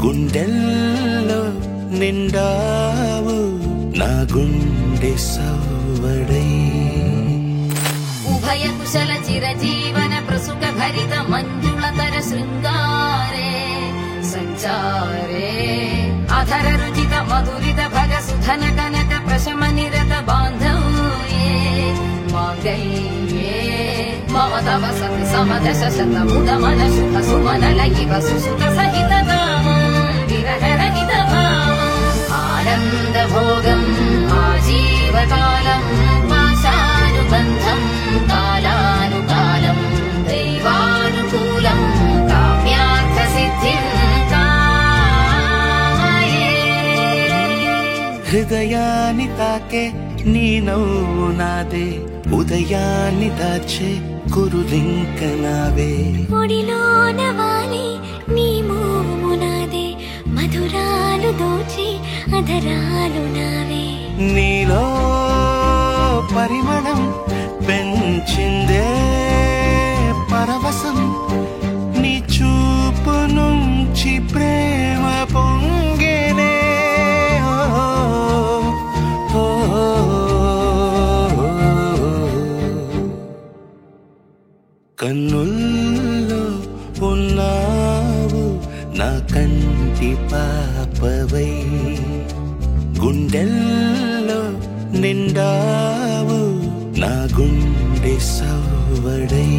గుండెల్లో నిండావు నా గుండె సవ్వడై ఉభయ కుశల చిరజీవన ప్రసుక భరిత మంజుళతర శృంగారే సంచారే అధర రుచిత మధురిత భగ సుధన కనక ప్రశమ నిరత బాంధవ్యే మాంగళ్యే మమ తవ సతి సమదశ శతముద మన శుభ సుమన లయివ సుసుత సహిత కామం విరహరహిత భావం ఆనంద భోగం ఆజీవకాలం పాశానుబంధం కాలానుకాలం దైవానుకూలం కామ్యార్థ సిద్ధిం కాయే హృదయాన్ని తాకే నీ నవ్వు నాదే ఉదయాన్ని దాచే కురులింక నావే ఒడిలోన వాలి నీ మోము నాదే మధురాలు దోచి అధరాలు నావే నీలో పరిమళం పెంచిందే పరవశం నీ చూపు నుంచి ప్రేమ పొంగేనే కన్నుల్లో ఉన్నావు నా కంటి పాపవై గుండెల్లో నిండావు నా గుండె సవ్వడై